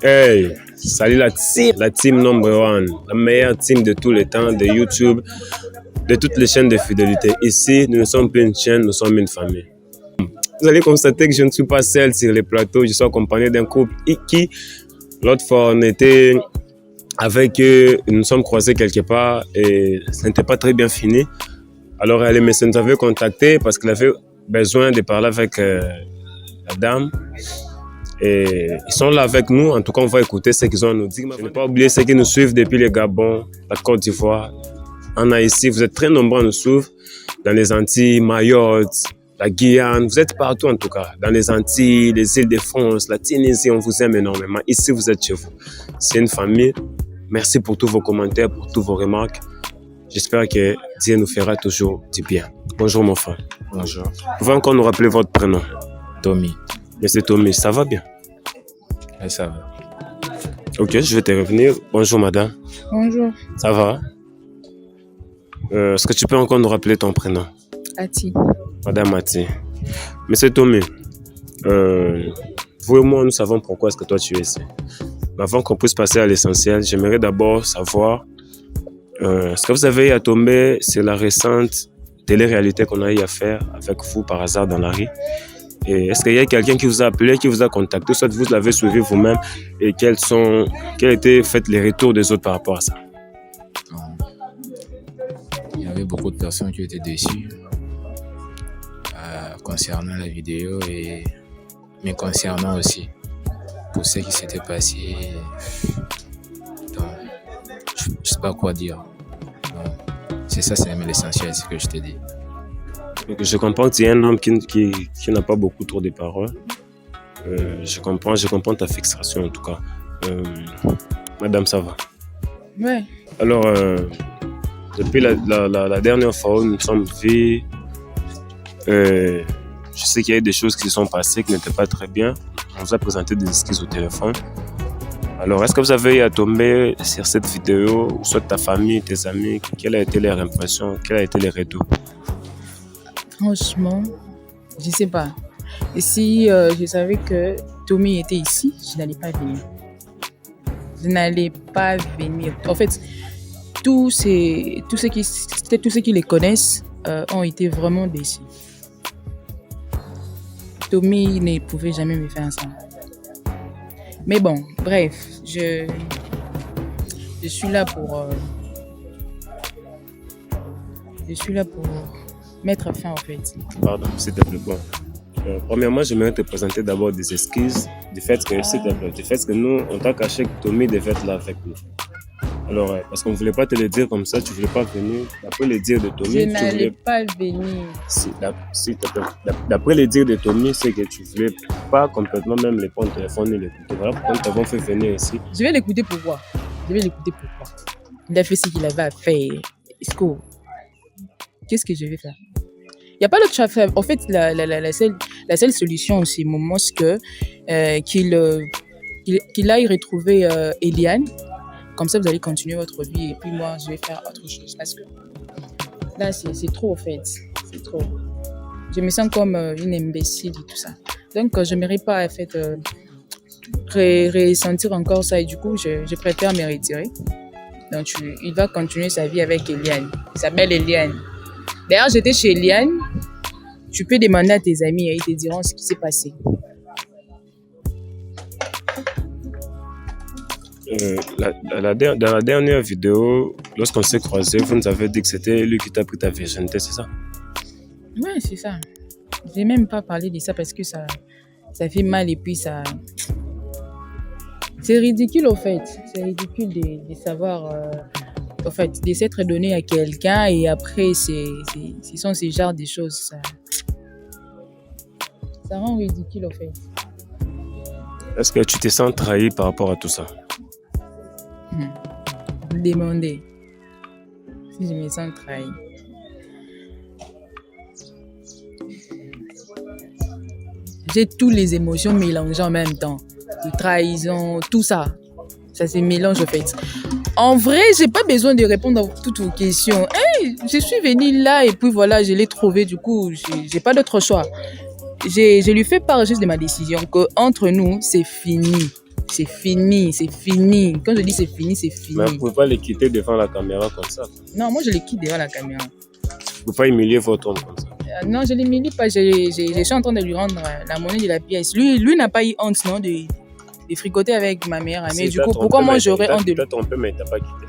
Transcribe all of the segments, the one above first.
Hey, salut la team number one, la meilleure team de tous les temps, de YouTube, de toutes les chaînes de fidélité. Ici, nous ne sommes plus une chaîne, nous sommes une famille. Vous allez constater que je ne suis pas seul sur les plateaux, je suis accompagné d'un couple qui, l'autre fois, on était avec eux, nous nous sommes croisés quelque part et ça n'était pas très bien fini. Alors, elle nous avait contacté parce qu'elle avait besoin de parler avec la dame. Et ils sont là avec nous. En tout cas, on va écouter ce qu'ils ont à nous dire. Je n'ai pas oublié ceux qui nous suivent depuis le Gabon, la Côte d'Ivoire, en Haïti. Vous êtes très nombreux à nous suivre dans les Antilles, Mayotte, la Guyane. Vous êtes partout en tout cas. Dans les Antilles, les îles de France, la Tunisie, on vous aime énormément. Ici, vous êtes chez vous. C'est une famille. Merci pour tous vos commentaires, pour toutes vos remarques. J'espère que Dieu nous fera toujours du bien. Bonjour mon frère. Bonjour. Vous pouvez encore nous rappeler votre prénom? Tommy. Monsieur Tommy, ça va bien? Oui, ça va. Ok, je vais te revenir. Bonjour madame. Bonjour. Ça va? Est-ce que tu peux encore nous rappeler ton prénom? Ati. Madame Ati. Monsieur Tommy, vous et moi, nous savons pourquoi est-ce que toi tu es ici. Mais avant qu'on puisse passer à l'essentiel, j'aimerais d'abord savoir est-ce que vous avez eu à tomber sur la récente télé-réalité qu'on a eu à faire avec vous par hasard dans la rue? Et est-ce qu'il y a quelqu'un qui vous a appelé, qui vous a contacté, soit vous l'avez suivi vous-même et quels étaient les retours des autres par rapport à ça? Il y avait beaucoup de personnes qui étaient déçues concernant la vidéo et mais concernant aussi pour ce qui s'était passé. Donc, je ne sais pas quoi dire. Donc, c'est ça, c'est l'essentiel, ce que je t'ai dit. Donc, je comprends que tu es un homme qui n'a pas beaucoup trop de paroles. Je comprends ta frustration en tout cas. Madame, ça va? Ouais. Alors, depuis la dernière fois où nous sommes vus, je sais qu'il y a eu des choses qui se sont passées qui n'étaient pas très bien. On vous a présenté des excuses au téléphone. Alors, est-ce que vous avez eu à tomber sur cette vidéo, ou soit ta famille, tes amis, quelle a été leur impression, quels ont été les retours? Franchement, je sais pas. Et si je savais que Tommy était ici, je n'allais pas venir. Je n'allais pas venir. En fait, tous ceux qui les connaissent ont été vraiment déçus. Tommy ne pouvait jamais me faire ça. Mais bon, bref, je suis là pour mettre fin en fait. Pardon, s'il te plaît. Bon. Premièrement, j'aimerais te présenter d'abord des excuses du fait que nous, on t'a caché que Tommy devait être là avec nous. Alors, parce qu'on ne voulait pas te le dire comme ça, tu ne voulais pas venir. D'après les dires de Tommy, je n'allais pas venir. D'après les dires de Tommy, c'est que tu ne voulais pas complètement même les prendre au téléphone et l'écouter. Voilà pourquoi nous t'avons fait venir ici. Je vais l'écouter pourquoi? Il a fait ce qu'il avait à faire. Qu'est-ce que je vais faire? Il n'y a pas d'autre chose à faire. En fait, la seule solution en ces moments, c'est qu'il aille retrouver Eliane. Comme ça, vous allez continuer votre vie et puis moi, je vais faire autre chose. Parce que là, c'est trop, en fait. C'est trop. Je me sens comme une imbécile et tout ça. Donc, je n'aimerais pas, en fait, ressentir encore ça. Et du coup, je préfère me retirer. Donc, il va continuer sa vie avec Eliane. Il s'appelle Eliane. D'ailleurs, j'étais chez Eliane. Tu peux demander à tes amis et ils te diront ce qui s'est passé. Dans la dernière vidéo, lorsqu'on s'est croisés, vous nous avez dit que c'était lui qui t'a pris ta virginité, c'est ça? Oui, c'est ça. Je n'ai même pas parlé de ça parce que ça fait mal et puis ça... C'est ridicule, en fait. C'est ridicule de savoir... En fait, de s'être donné à quelqu'un et après, ce sont ces genres de choses. Ça rend ridicule, en fait. Est-ce que tu te sens trahi par rapport à tout ça? Vous demandez si je me sens trahi. J'ai toutes les émotions mélangées en même temps. De trahison, tout ça. Ça se mélange en fait. En vrai, j'ai pas besoin de répondre à toutes vos questions. Hey, je suis venue là et puis voilà, je l'ai trouvé. Du coup, j'ai pas d'autre choix. je lui fais part juste de ma décision, qu'entre nous, c'est fini. C'est fini, c'est fini. Quand je dis c'est fini, c'est fini. Mais vous ne pouvez pas les quitter devant la caméra comme ça. Non, moi, je les quitte devant la caméra. Vous ne pouvez pas humilier votre homme comme ça. Non, je ne l'humilie pas. Je suis en train de lui rendre la monnaie de la pièce. Lui n'a pas eu honte, non, de fricoter avec ma meilleure amie. Du coup, pourquoi moi, j'aurais honte de lui? Tu t'as trompé, mais tu n'as pas quitté.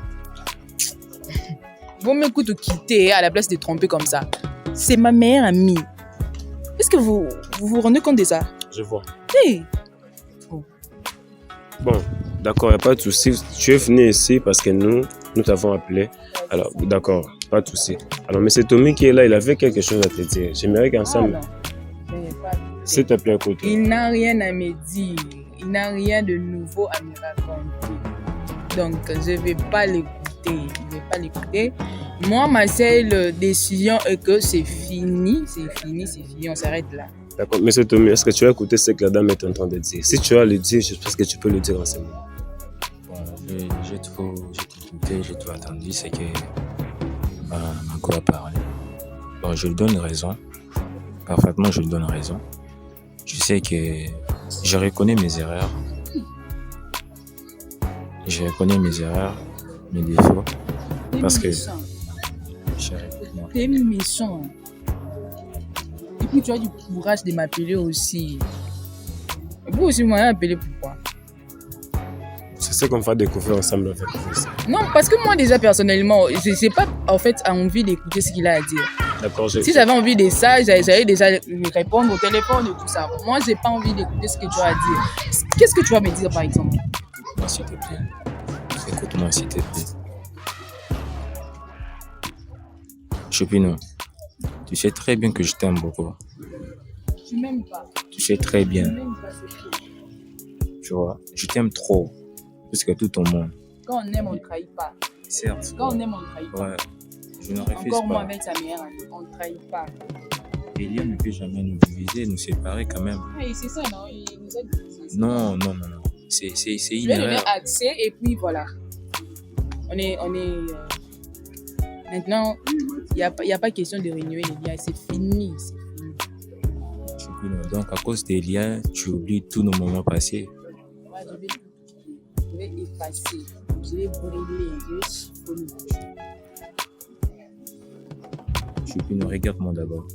Vous m'écoutez quitter à la place de tromper comme ça. C'est ma meilleure amie. Est-ce que vous vous rendez compte de ça? Je vois. Hey. Bon, d'accord, il n'y a pas de souci. Tu es venu ici parce que nous t'avons appelé. Alors, d'accord, pas de souci. Alors, M. Tommy qui est là, il avait quelque chose à te dire. J'aimerais qu'ensemble, s'il te plaît, écoute. Il n'a rien à me dire. Il n'a rien de nouveau à me raconter. Donc, je ne vais pas l'écouter. Moi, ma seule décision est que c'est fini, on s'arrête là. D'accord, M. Tommy, est-ce que tu as écouté ce que la dame est en train de dire? Si tu as le dire, je pense que tu peux le dire en ce moment. Bon, j'ai tout écouté, j'ai tout entendu, c'est que Marco a parlé. Bon, je lui donne raison. Parfaitement, je lui donne raison. Je sais que je reconnais mes erreurs. Je reconnais mes erreurs, mes défauts. Parce que... T'es méchant. Et puis tu as du courage de m'appeler aussi. Vous aussi, vous m'avez appelé pourquoi? C'est ce qu'on va découvrir ensemble avec vous. Non, parce que moi déjà personnellement, je n'ai pas en fait envie d'écouter ce qu'il a à dire. D'accord, si j'avais envie de ça, j'allais déjà lui répondre au téléphone et tout ça. Moi, j'ai pas envie d'écouter ce que tu as à dire. Qu'est-ce que tu vas me dire par exemple? Écoute-moi s'il te plaît. Écoute-moi s'il te plaît. Chopino, tu sais très bien que je t'aime beaucoup. Tu m'aimes pas. Tu sais très bien. Tu m'aimes pas, c'est tout. Tu vois, je t'aime trop. Plus que tout au monde. Quand on aime, on ne trahit pas. Certes. Quand on aime, on ne trahit pas. Ouais. Je ne refuse Encore pas. moi avec sa meilleure amie, on ne trahit pas. Elia ne peut jamais nous diviser, nous séparer quand même. Oui, c'est ça, non? Il nous a divisés. Non. C'est Je une vais donner erreur. accès et puis voilà. On est maintenant, il n'y a pas question de renouer les liens. C'est fini. Chopino, donc à cause des liens, tu oublies tous nos moments passés. Moi, je vais effacer. Je vais brûler. Je vais chiffonner. Chopino, regarde-moi d'abord.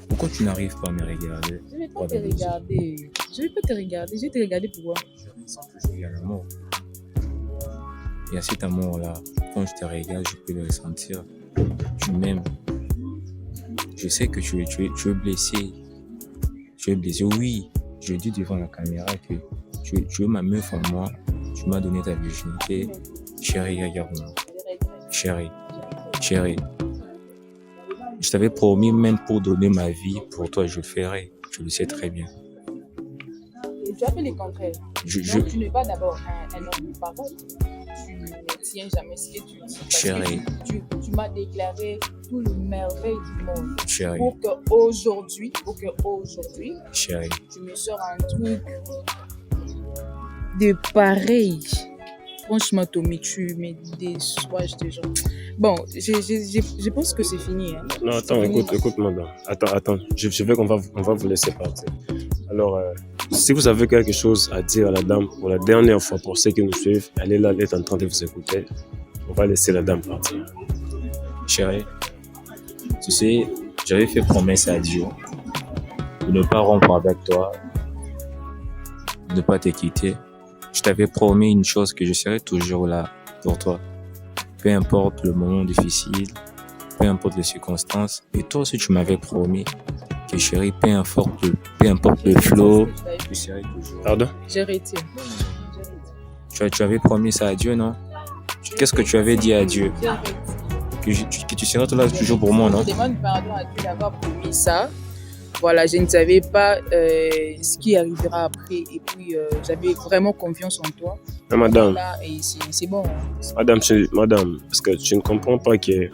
Pourquoi tu n'arrives pas à me regarder? Je ne vais pas te regarder. Je vais te regarder pourquoi? Je ressens toujours il y a l'amour. Il y a cet amour-là. Quand je te regarde, je peux le ressentir. Tu m'aimes. Je sais que tu es blessé. Tu es blessé. Oui, je dis devant la caméra que tu es ma meuf en moi. Tu m'as donné ta virginité. Chérie, regarde-moi. Chérie. Je t'avais promis même pour donner ma vie. Pour toi, je le ferai. Je le sais très bien. Tu as fait le contraire. Donc, tu n'es pas d'abord un homme de parole. Tu ne tiens jamais ce que tu dis. Chérie. Tu m'as déclaré tout le merveille du monde. Chérie. Pour qu'aujourd'hui, Chérie. tu me sors un truc de pareil. Franchement, Tommy, tu me déçois, je te jure. Bon, je pense que c'est fini. Hein. Non, attends, écoute, madame. Attends. Je veux qu'on va vous laisser partir. Alors, si vous avez quelque chose à dire à la dame pour la dernière fois, pour ceux qui nous suivent, elle est là, elle est en train de vous écouter. On va laisser la dame partir. Chérie, tu sais, j'avais fait promesse à Dieu de ne pas rompre avec toi, de ne pas te quitter. Je t'avais promis une chose, que je serai toujours là pour toi. Peu importe le moment difficile, peu importe les circonstances. Et toi aussi, tu m'avais promis que chérie, peu importe le flot, je serai toujours là. Pardon? J'ai retiré. Tu avais promis ça à Dieu, non? Qu'est-ce que tu avais dit à Dieu? Que tu seras là toujours pour moi, non? Je demande pardon à Dieu d'avoir promis ça. Voilà, je ne savais pas ce qui arrivera après. Et puis, j'avais vraiment confiance en toi. Mais madame, Voilà, et c'est bon. madame, parce que tu ne comprends pas que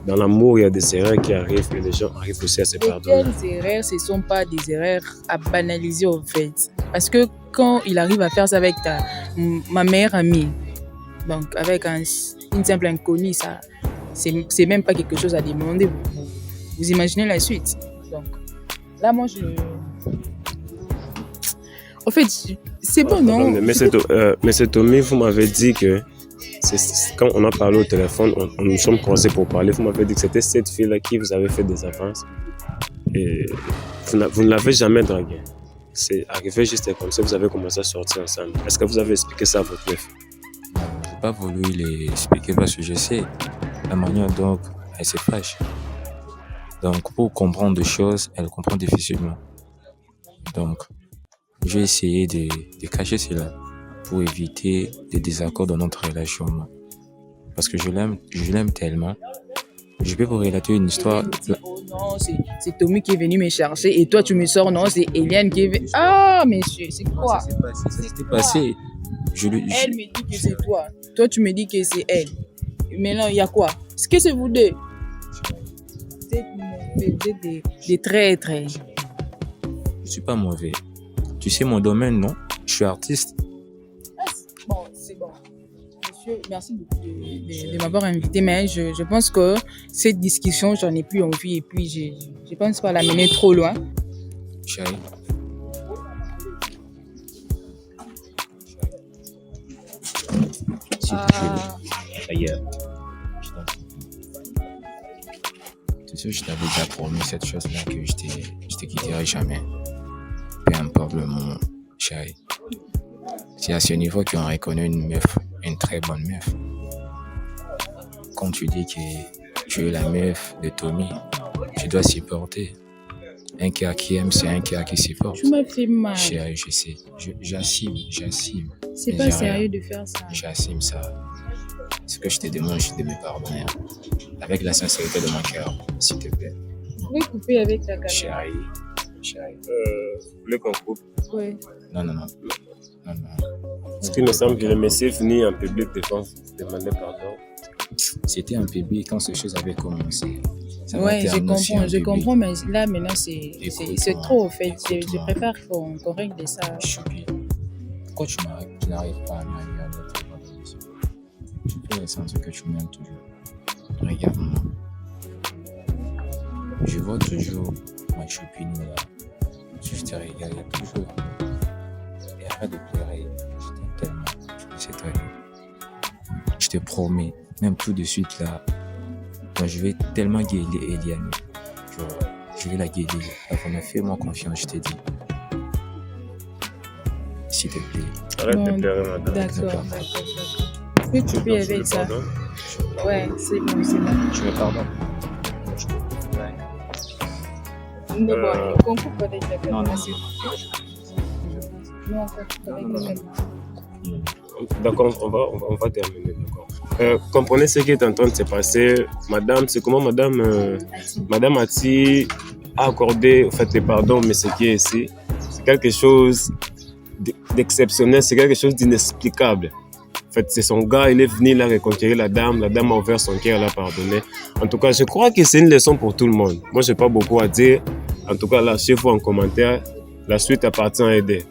dans l'amour, il y a des erreurs qui arrivent et les gens arrivent aussi à se Et pardonner. quelles erreurs, ce ne sont pas des erreurs à banaliser au fait. Parce que quand il arrive à faire ça avec ma meilleure amie, donc avec une simple inconnue, ça, c'est même pas quelque chose à demander. Vous imaginez la suite. Donc, là, moi, En fait, c'est bon, non? Attendez, Monsieur Tommy, vous m'avez dit que quand on a parlé au téléphone, on nous sommes croisés pour parler, vous m'avez dit que c'était cette fille-là qui vous avait fait des avances et vous ne l'avez jamais draguée. C'est arrivé juste comme ça, vous avez commencé à sortir ensemble. Est-ce que vous avez expliqué ça à votre meuf? Je n'ai pas voulu l'expliquer parce que je sais la manière dont elle se fâche. Donc, pour comprendre des choses, elle comprend difficilement. Donc, j'ai essayé de cacher cela pour éviter des désaccords dans notre relation. Parce que je l'aime tellement. Je peux vous relater une histoire. Oh non, c'est Tommy qui est venu me chercher et toi tu me sors, non, c'est Eliane qui est venue. Ah, monsieur, c'est quoi? Ça s'est passé. Elle me dit que c'est toi. Toi, tu me dis que c'est elle. Maintenant, il y a quoi? Est-ce que c'est vous deux? Vous êtes des traîtres. Je ne suis pas mauvais. Tu sais mon domaine, non? Je suis artiste. Bon, c'est bon. Monsieur, merci beaucoup de m'avoir invité, mais je pense que cette discussion, j'en ai plus envie et puis je pense pas la mener trop loin. Chérie. Ailleurs. Tu sais, je t'avais déjà promis cette chose-là que je te quitterai jamais. Peu importe le moment, chérie. C'est à ce niveau qu'on reconnaît une meuf, une très bonne meuf. Quand tu dis que tu es la meuf de Tommy, tu dois supporter. Un gars qui aime, c'est un gars qui supporte. Tu m'as fait mal. Chérie, je sais. J'assume. C'est Mais pas j'ai sérieux rien. de faire ça. J'assume ça. Ce que je te demande, c'est de me pardonner. Avec la sincérité de mon cœur, s'il te plaît. Vous pouvez couper avec la caméra. Chérie. Vous voulez qu'on coupe? Ouais. Non. Ce qui me semble que le monsieur est venu en public devant vous demander pardon. C'était un bébé quand ces choses avaient commencé. Ça m'a Ouais, été annoncé un je bébé. comprends, mais là, maintenant, c'est Écoute-moi, trop, en fait. Je écoute-moi. préfère qu'on règle ça. Choupi, pourquoi tu n'arrives pas à m'arriver à notre conversation? Je peux ressentir que tu m'aimes toujours. Regarde-moi. Je vois toujours ma chopine là. Je te regarde, il y a toujours. Et arrête de pleurer. Je t'aime tellement. Tu le sais très bien. Je te promets, même tout de suite là, moi, je vais tellement guérir Eliane. Je vais la guérir. Enfin, fais-moi confiance, je te dis. S'il te plaît. Arrête de Bon, pleurer, madame. D'accord. Est-ce que tu peux avec ça? Pardon? Ouais, c'est bon. Je me pardonne. Mais bon, qu'on coupe avec la caméra. Non. Non, on coupe avec la caméra. D'accord, on va terminer. D'accord. Comprenez ce qui est en train de se passer. Madame, c'est comment Madame Ati a accordé en fait, les pardons, mais ce qui est ici, c'est quelque chose d'exceptionnel, c'est quelque chose d'inexplicable. En fait, c'est son gars, il est venu là reconquérir la dame a ouvert son cœur, elle a pardonné. En tout cas, je crois que c'est une leçon pour tout le monde. Moi, je n'ai pas beaucoup à dire. En tout cas, lâchez-vous en commentaire. La suite appartient à aider.